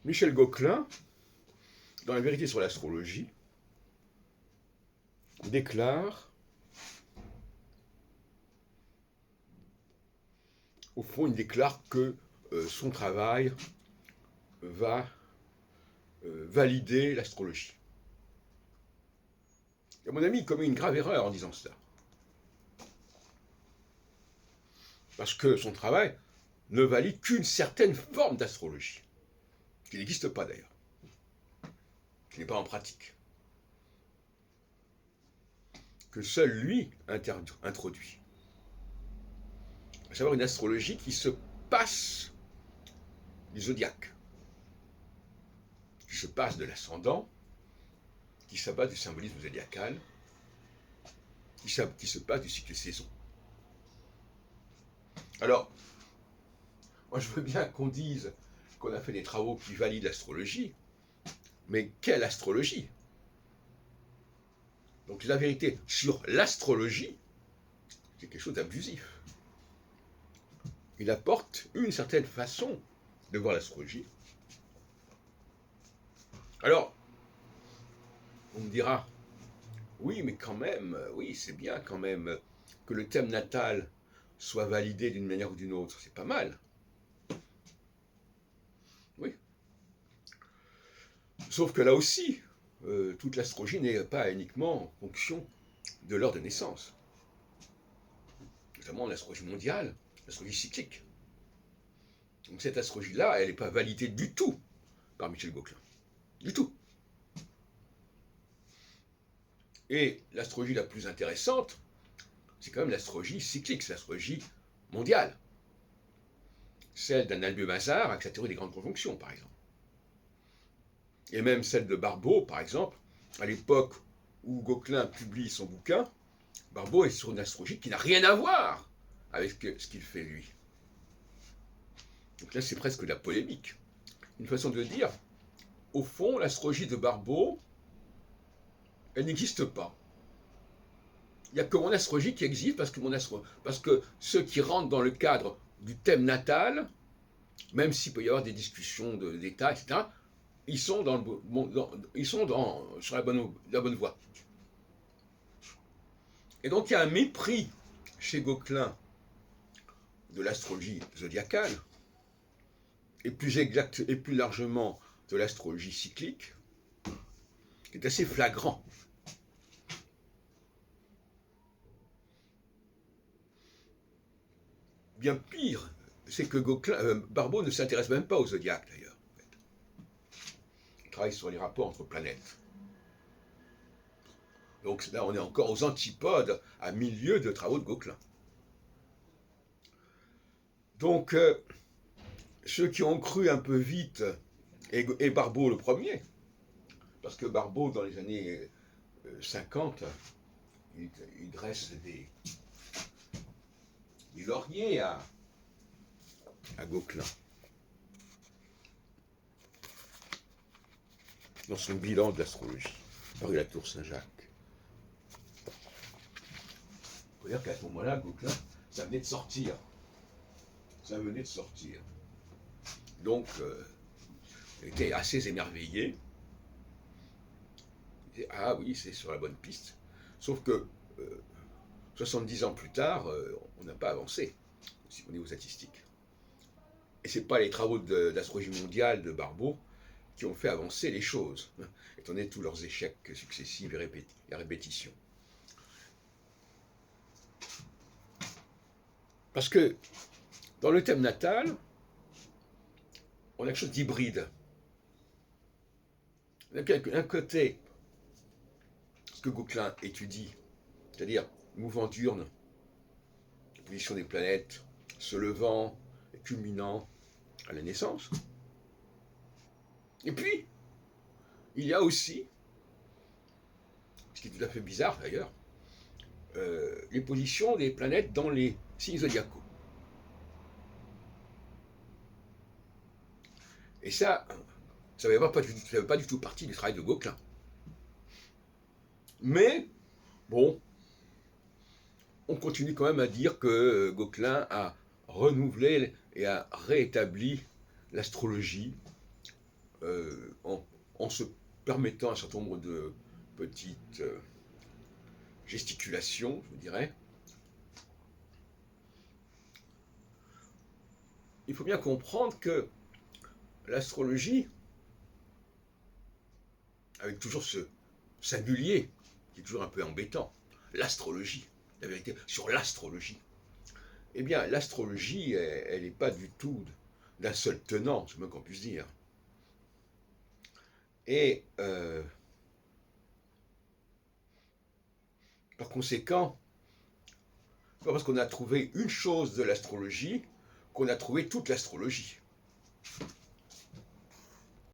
Michel Gauquelin, dans La vérité sur l'astrologie, déclare, au fond, il déclare que son travail va valider l'astrologie. Et à mon avis, il commet une grave erreur en disant cela. Parce que son travail ne valide qu'une certaine forme d'astrologie, qui n'existe pas d'ailleurs, qui n'est pas en pratique, que seul lui introduit. À savoir une astrologie qui se passe du zodiaque, qui se passe de l'ascendant, qui se passe du symbolisme zodiacal, qui se passe du cycle des saisons. Alors, moi je veux bien qu'on dise qu'on a fait des travaux qui valident l'astrologie, mais quelle astrologie? Donc la vérité sur l'astrologie, c'est quelque chose d'abusif. Il apporte une certaine façon de voir l'astrologie. Alors, on me dira, oui, mais quand même, oui, c'est bien quand même que le thème natal soit validé d'une manière ou d'une autre, c'est pas mal. Oui. Sauf que là aussi, toute l'astrologie n'est pas uniquement en fonction de l'heure de naissance. Notamment l'astrologie mondiale, l'astrologie cyclique. Donc cette astrologie-là, elle n'est pas validée du tout par Michel Gauquelin. Du tout. Et l'astrologie la plus intéressante, c'est quand même l'astrologie cyclique, c'est l'astrologie mondiale. Celle d'un Albert Mazar avec sa théorie des grandes conjonctions, par exemple. Et même celle de Barbault, par exemple, à l'époque où Gauquelin publie son bouquin, Barbault est sur une astrologie qui n'a rien à voir avec ce qu'il fait lui. Donc là, c'est presque de la polémique. Une façon de dire, au fond, l'astrologie de Barbault, elle n'existe pas. Il n'y a que mon astrologie qui existe parce que ceux qui rentrent dans le cadre du thème natal, même s'il peut y avoir des discussions d'État, etc., ils sont, sur la bonne voie. Et donc il y a un mépris chez Gauquelin de l'astrologie zodiacale, et plus largement de l'astrologie cyclique, qui est assez flagrant. Bien pire, c'est que Barbault ne s'intéresse même pas au zodiaque d'ailleurs. En fait. Il travaille sur les rapports entre planètes. Donc là, on est encore aux antipodes, à milieu de travaux de Gauquelin. Donc, ceux qui ont cru un peu vite, et Barbault le premier, parce que Barbault, dans les années 50, il dresse des lauriers à Gauquelin. Dans son bilan de l'astrologie, Paris la Tour Saint-Jacques. Il faut dire qu'à ce moment-là, Gauquelin, ça venait de sortir. Donc, il était assez émerveillé. Il disait, ah oui, c'est sur la bonne piste. Sauf que 70 ans plus tard, on n'a pas avancé au niveau statistique. Et ce n'est pas les travaux d'astrologie mondiale de Barbault qui ont fait avancer les choses, étant donné tous leurs échecs successifs et répétitions. Parce que dans le thème natal, on a quelque chose d'hybride. D'un côté, ce que Gauquelin étudie, c'est-à-dire mouvement diurne, position des planètes, se levant et culminant à la naissance. Et puis, il y a aussi, ce qui est tout à fait bizarre d'ailleurs, les positions des planètes dans les signes zodiacaux. Et ça ne fait pas du tout partie du travail de Gauquelin. Mais, bon, on continue quand même à dire que Gauquelin a renouvelé et a rétabli l'astrologie en se permettant un certain nombre de petites gesticulations, je dirais. Il faut bien comprendre que l'astrologie, avec toujours ce singulier, qui est toujours un peu embêtant, l'astrologie, la vérité sur l'astrologie, eh bien, l'astrologie, elle n'est pas du tout d'un seul tenant, c'est le moins qu'on puisse dire. Et par conséquent, c'est pas parce qu'on a trouvé une chose de l'astrologie qu'on a trouvé toute l'astrologie.